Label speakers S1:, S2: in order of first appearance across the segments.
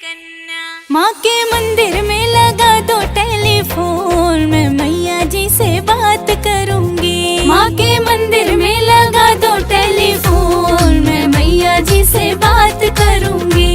S1: माँ के मंदिर में लगा दो टेलीफोन, मैं मैया जी से बात करूंगी। माँ के मंदिर में लगा दो टेलीफोन, मैं मैया जी से बात करूंगी।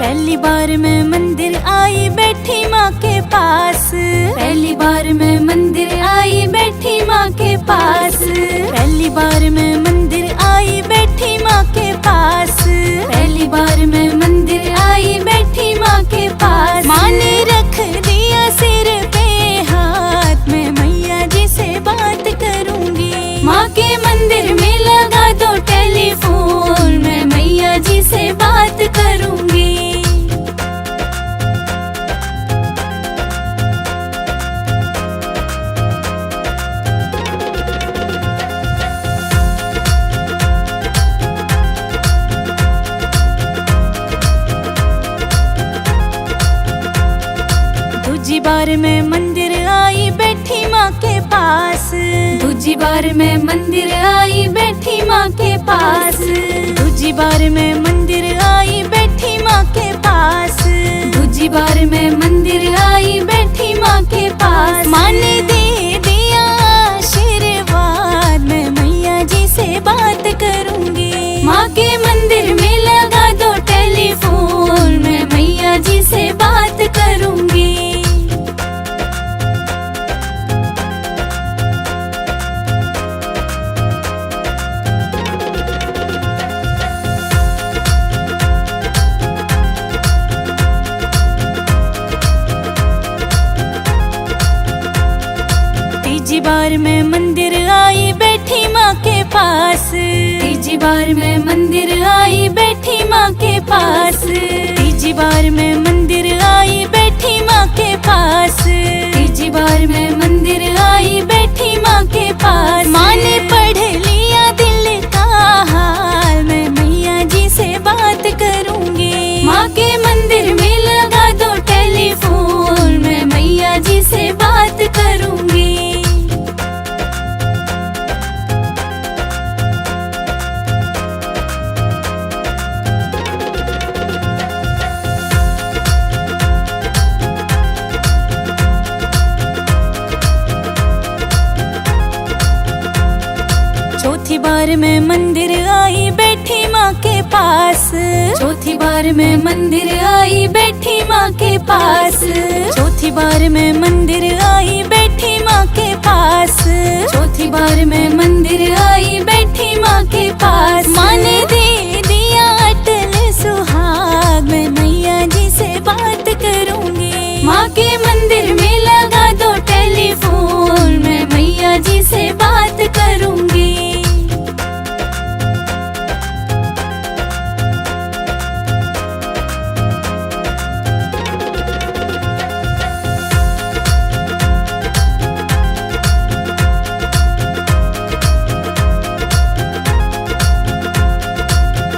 S1: पहली बार मैं मंदिर आई बैठी माँ के पास, पहली बार मैं मंदिर आई बैठी माँ के पास, पहली बार मैं मंदिर आई बैठी माँ के पास, पहली बार मैं मंदिर आई बैठी माँ के पास। माँ ने रख दिया सिर पे हाथ, मैं मैया जी से बात करूंगी। माँ के मंदिर में लगा दो टेलीफोन, मैं मैया जी से बात करूंगी। दूजी बार मैं मंदिर आई बैठी माँ के पास, दूजी बार मैं मंदिर आई बैठी माँ के पास, दूजी बार मैं मंदिर आई बैठी माँ के पास, दूजी बार मैं मंदिर आई बैठी माँ के पास। माँ ने दे दिया आशीर्वाद, मैं मैया जी से बात करूंगी। माँ के मंदिर में लगा दो टेलीफोन, मैं मैया जी से बात करूंगी। तीजी बार मैं मंदिर आई बैठी माँ के पास, तीजी बार मैं मंदिर आई बैठी माँ के पास, तीजी बार मैं मंदिर आई बैठी माँ के पास, तीजी बार मैं मंदिर आई बैठी माँ के पास। माँ ने पढ़ लिया दिल का हाल, मैं मैया जी से बात करूंगी। माँ के मंदिर में लगा दो टेलीफोन, मैं मैया जी से बात करूंगी। चौथी बार मैं मंदिर आई बैठी माँ के पास, चौथी बार मैं मंदिर आई बैठी माँ के पास, चौथी बार मैं मंदिर आई बैठी माँ के पास, चौथी बार मैं मंदिर आई बैठी माँ के पास। माँ ने दे दिया अटल सुहाग, मैं मैया जी से बात करूंगी। माँ के मंदिर में लगा दो टेलीफोन, मैं मैया जी से बात करूंगी।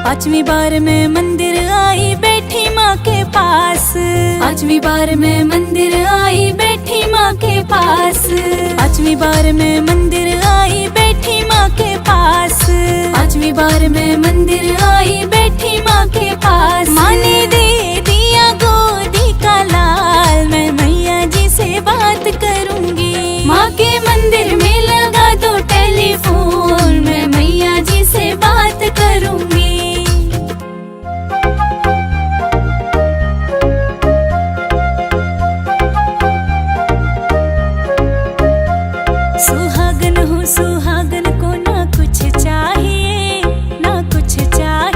S1: पांचवी बार मैं मंदिर आई बैठी माँ के पास, पांचवी बार मैं मंदिर आई बैठी माँ के पास, पांचवी बार मैं मंदिर आई बैठी माँ के पास, पांचवी बार मैं मंदिर आई बैठी माँ के पास। माँ ने दे दिया गोदी का लाल, मैं मैया जी से बात करूंगी। माँ के मंदिर में लगा दो टेलीफोन, मैं मैया जी से बात करूंगी। सुहागन हूँ सुहागन को ना कुछ चाहिए, ना कुछ चाहिए।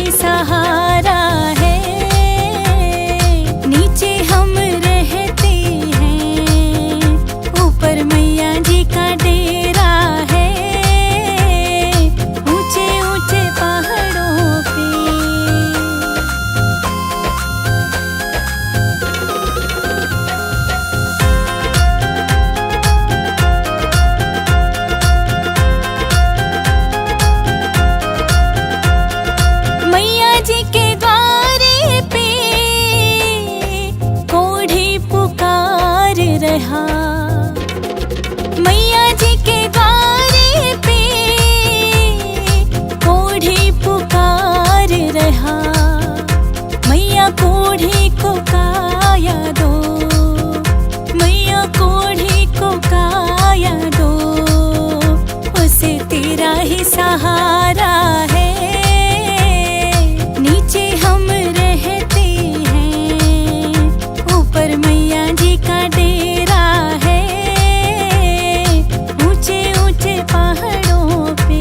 S1: ही सहारा है। नीचे हम रहते हैं, ऊपर मैया जी का डेरा है, ऊंचे ऊंचे पहाड़ों पे। मैया जी के द्वारे पे कोढ़ी पुकार रहा, मैया जी के द्वारे पे कोढ़ी पुकार रहा। मैया कोढ़ी को काया दो, मैया कोढ़ी को काया दो, उसे तेरा ही सहारा है। नीचे हम रहते हैं, ऊपर मैया जी का डेरा है, ऊंचे ऊंचे पहाड़ों पे।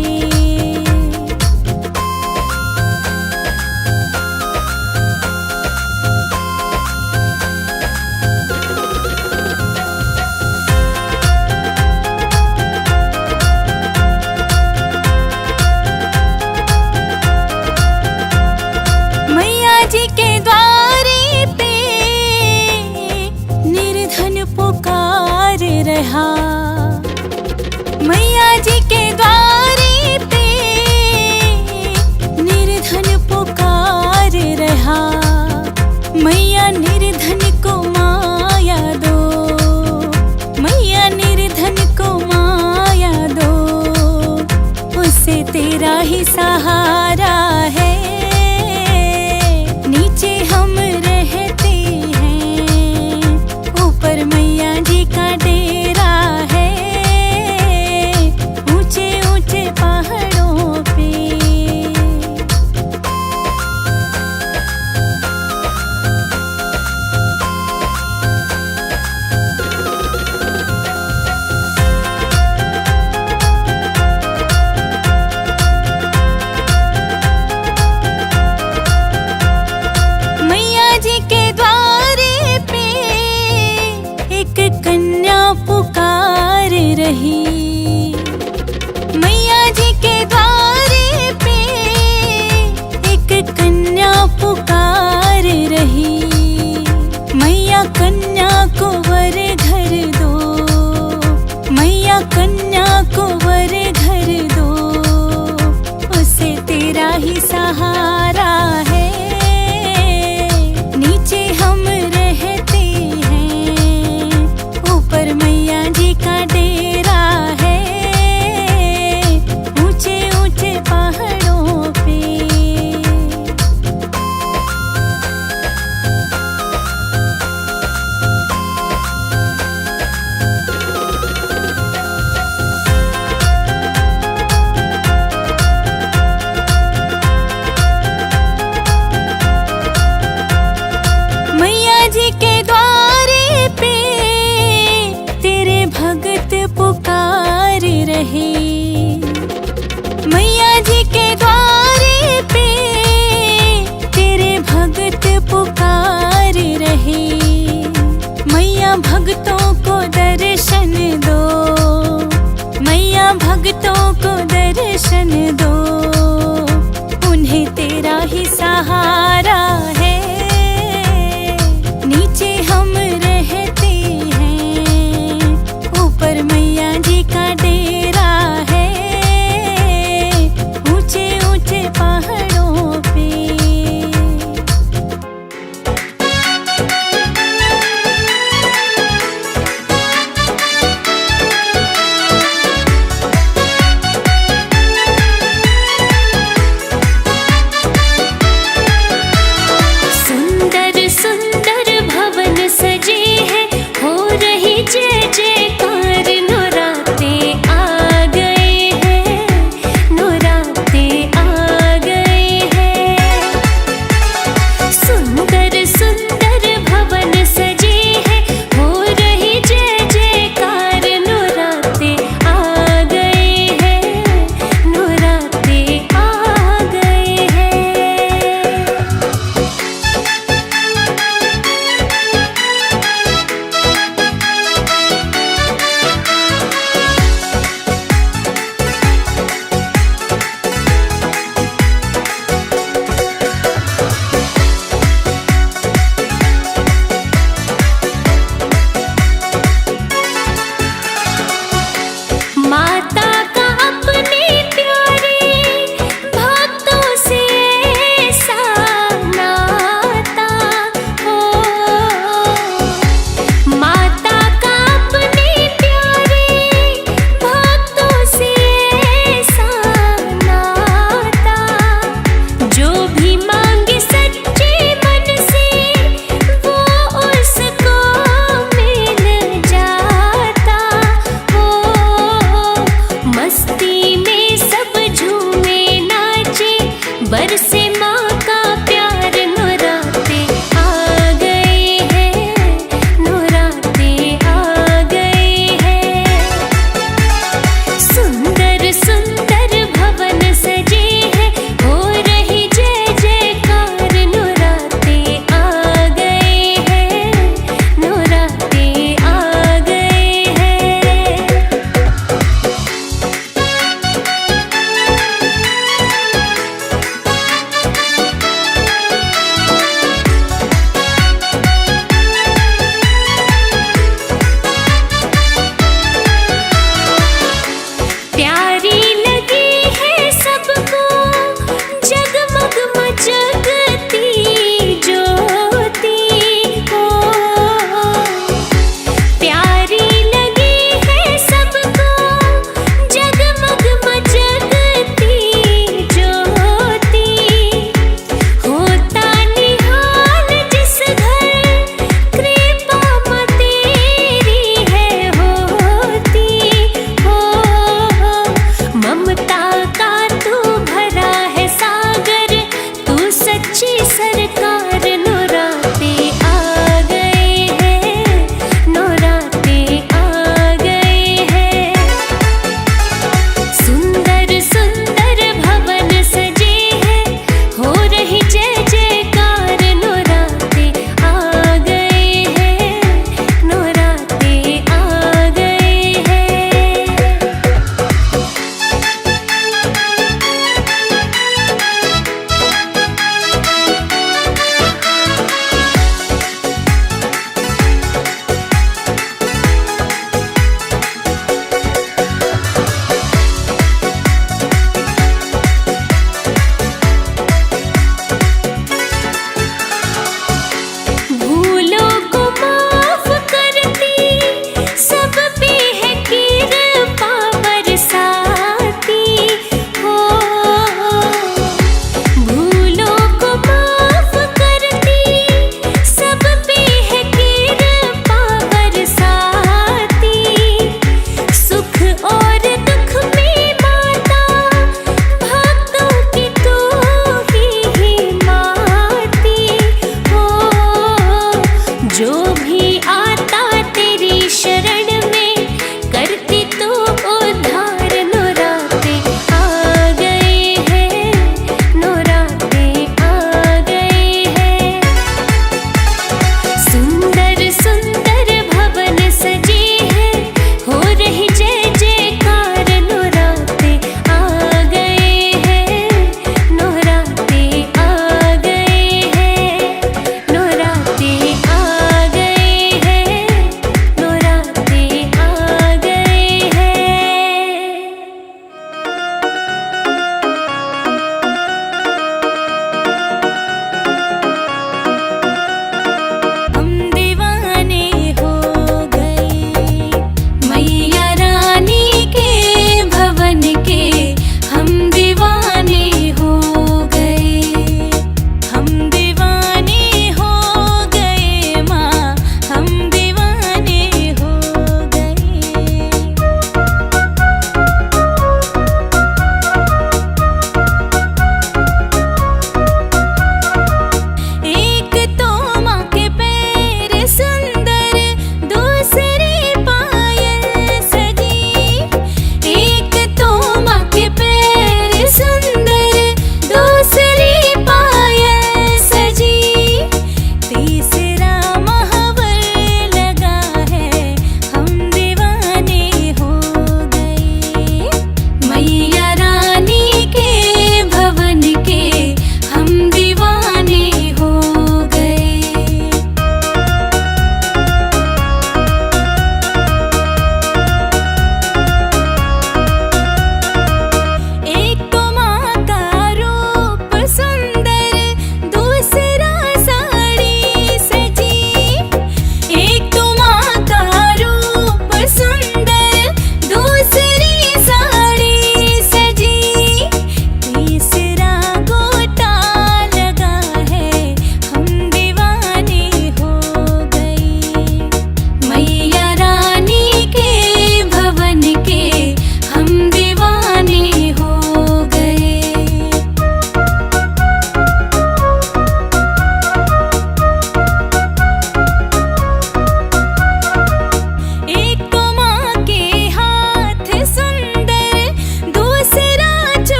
S1: मैया जी के द्वारे पे निर्धन पुकार रहा, मैया जी के द्वारे पे निर्धन पुकार रहा। मैया निर्धन को माया दो, मैया निर्धन को माया दो, उसे तेरा ही सहारा है। नीचे हम रहते हैं, ऊपर मैया जी का डेरा है, ऊंचे ऊंचे पहाड़ों पे। मैया जी के द्वारे पे एक कन्या पुकार रही, मैया जी के द्वारे पे एक कन्या पुकार रही। मैया कन्या को वर घर दो, मैया कन्या को वर घर दो, उसे तेरा ही सहारा है। नीचे हम रहते हैं, ऊपर मैया जी का डेरा है, ऊंचे ऊंचे पहाड़ों पे। मैया जी के द्वारे पे तेरे भगत पुकार रहे, मैया जी के द्वारे पे तेरे भगत पुकार रहे। मैया भगतों को दर्शन दो, मैया भगतों को दर्शन दो, उन्हें तेरा ही सहारा है। नीचे हम रहते हैं, ऊपर मैया जी का डेरा है, ऊंचे ऊंचे पहाड़ों पे।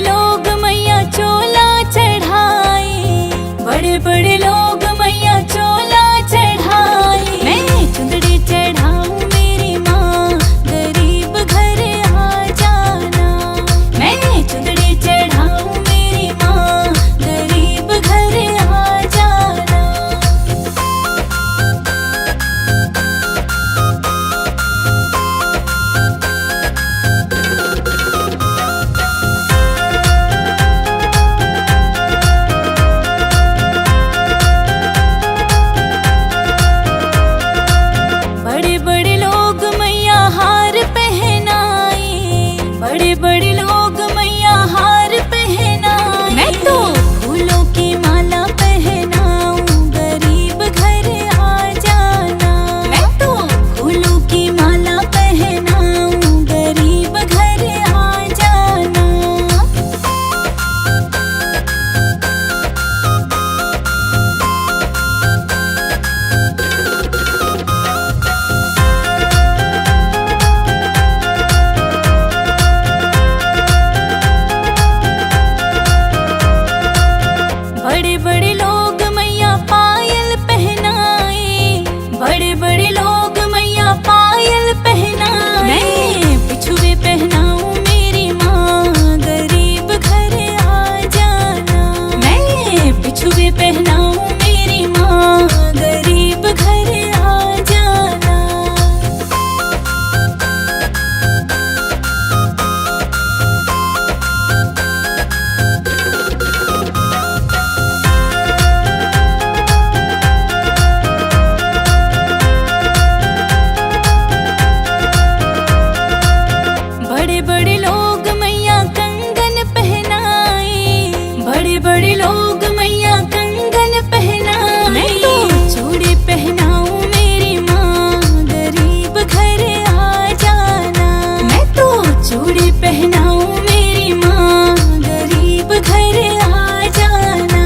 S1: लोग मैया चोला चढ़ाए, बड़े बड़े लोग मैया चोला चढ़ाए। मैं चुंदड़ी चढ़ाऊं मेरी माँ, गरीब घर आ जाना। मैं चुंदड़ी चढ़ाऊं मेरी माँ, गरीब घर आ जाना। बड़े बड़े लोग मैया हार पहनाए, बड़े बड़े लोग मैया हार पहनाए। मैं तो फूलों की माला पहनाऊं, गरीब घर आ जाना। मैं तो फूलों की माला पहनाऊं, गरीब घर आ जाना। बड़े बड़े लोग मैया पायल पहनाए, बड़े बड़े लोग मैया पायल पहनाए। मैं बिछुए पहनाऊं मेरी माँ, गरीब घर आ जाना। मैं बिछुए पहनाऊं मेरी माँ, गरीब घर आ जाना। बड़े बड़े लोग मैया कंगन पहनाए, बड़े बड़े लोग मैया कंगन पहनाए। मैं तो चूड़ी पहनाऊं मेरी माँ, गरीब घर आ जाना। मैं तो चूड़ी पहनाऊं मेरी माँ, गरीब घर आ जाना।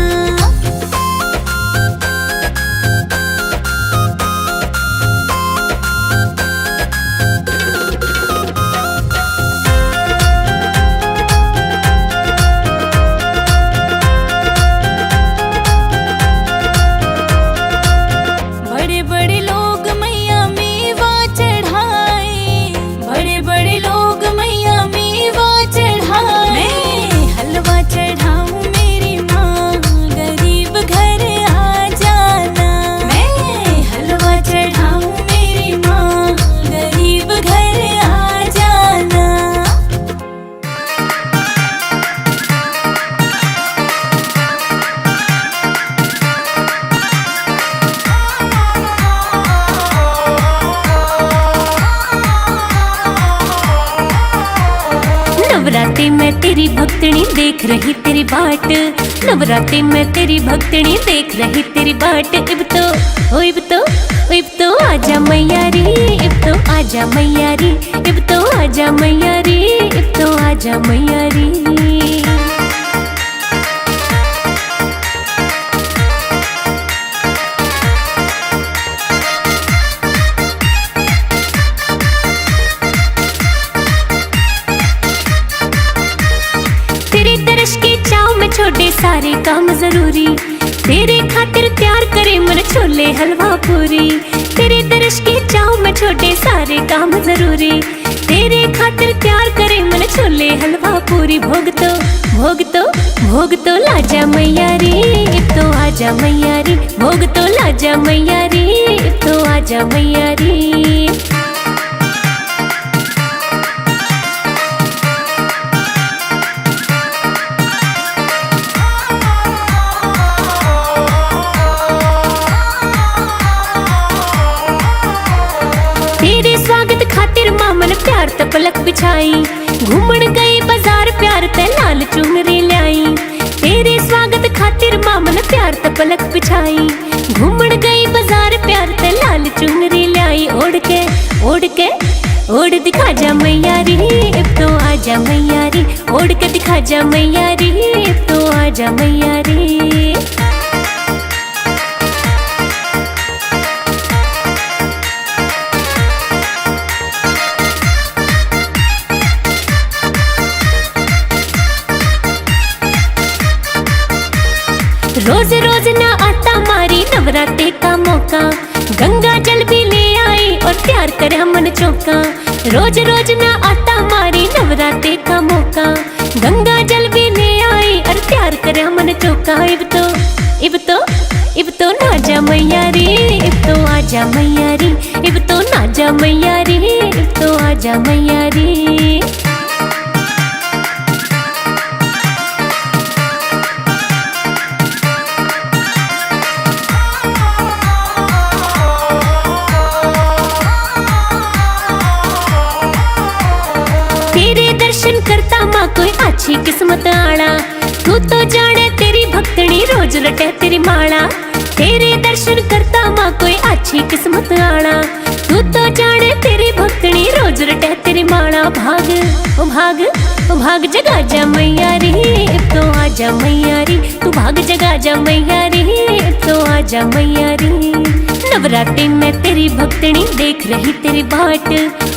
S1: बड़े बड़े लोग मैया मेवा चढ़ाए, बड़े बड़े लोग मैया मेवा चढ़ाए। मैं हलवा चढ़ाऊं मेरी माँ, गरीब घर आ जाना। मैं हलवा चढ़ाऊं मेरी माँ, गरीब घर आ जाना। नवरात्रि में तेरी भक्तनी देख रही तेरी बाट, नवरात्रि में तेरी भक्तनी देख रही तेरी बाट। इब तो आजा मैया रे, इब तो आजा मैया रे, इब तो आजा मैया रे, इब तो आजा मैया रे। तेरे दर्श की चाव में छोड़े सारे काम जरूरी, तेरे खातिर तैयार करे मन छोले हलवा पूरी। तेरे दर्श की चाव में छोड़े सारे काम जरूरी, तेरे खातिर तैयार करे मन छोले हलवा पूरी। भोग तो लाजा मैया रे, इब तो आजा मैया रे। भोग तो लाजा मैया रे, इब तो आजा मैया रे। तेरे स्वागत खातिर मामन प्यार त पलक बिछाई, घूमन गई बाजार प्यार ते लाल चुनरी लाई। तेरे स्वागत खातिर मामन प्यार त पलक बिछाई, घूमन गई बाजार प्यार ते लाल चुनरी लाई। ओढ़ दिखा जा मैया रे, अब तो आजा मैया रे। ओढ़ के दिखा जा मैया रे, अब तो आजा मैया रे।
S2: रोज रोज ना आता मारी नवरात्रे का मौका, गंगा जल भी ले आई और प्यार करे मन चौका। रोज रोज ना आता मारी नवरात्रे का मौका, गंगा जल भी ले आई और प्यार करे मन चौका। इब तो ना जा मैया रे, इब तो आजा मैया रे, इब तो ना जा मैया रे, इब तो आजा मैया रे। तेरे दर्शन करता माँ कोई अच्छी किस्मत आड़ा, तू तो जाने तेरी भक्तनी रोज रटे तेरी माला। तेरे दर्शन करता माँ कोई अच्छी किस्मत आड़ा, तू तो जाने तेरी भक्तनी रोज रटे तेरी माला। भाग ओ भाग ओ भाग जगा जा मैया रे, अब तो आजा मैया रे, तू भाग जगा जा मैया रे, अब तो आजा मैया रे। नवरात्रि में तेरी भक्तनी देख रही तेरी बाट,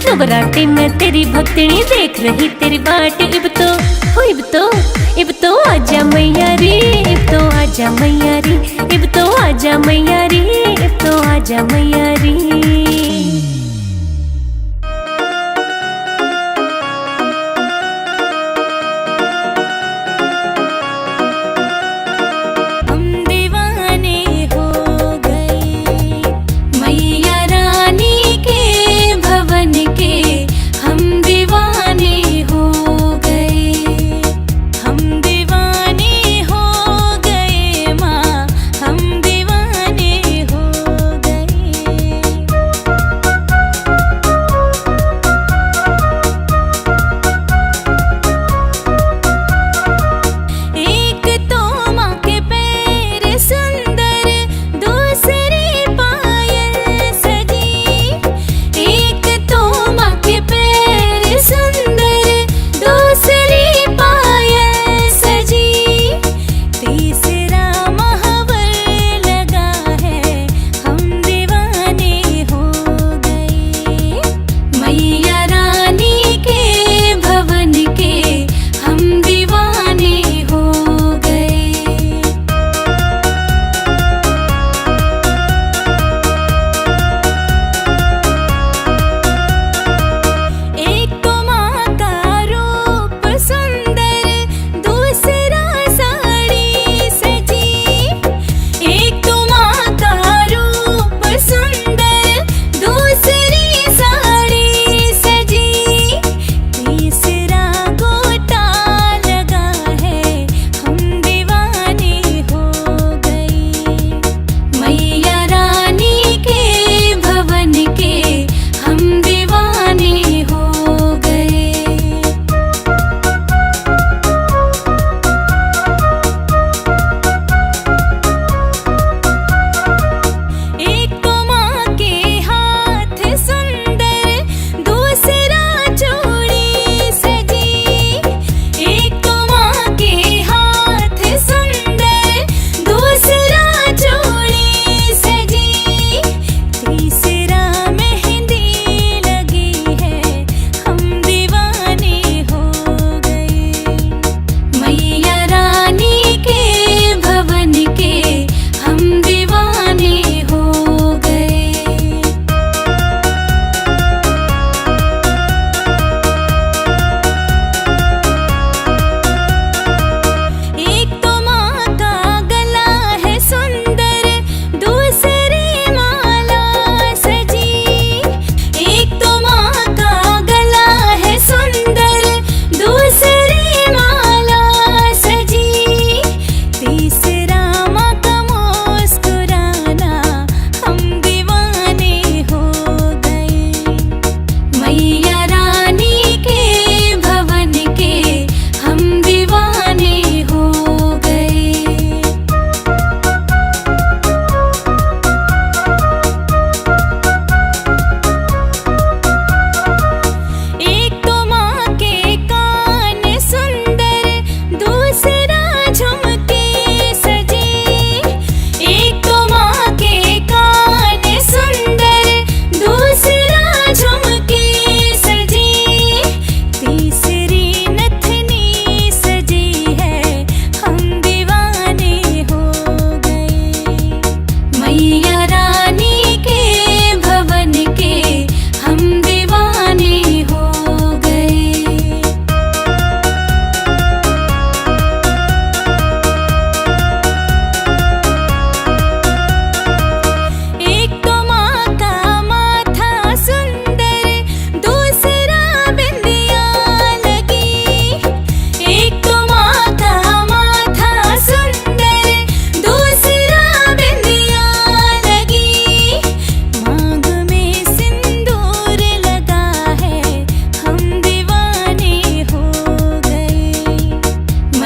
S2: नवरात्रि में तेरी भक्तनी देख रही तेरी बाट। इब तो आजा मैया रे, इब तो आजा मैया रे, इब तो आजा मैया रे, इब तो आजा मैया रे।
S1: हम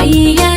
S1: मैया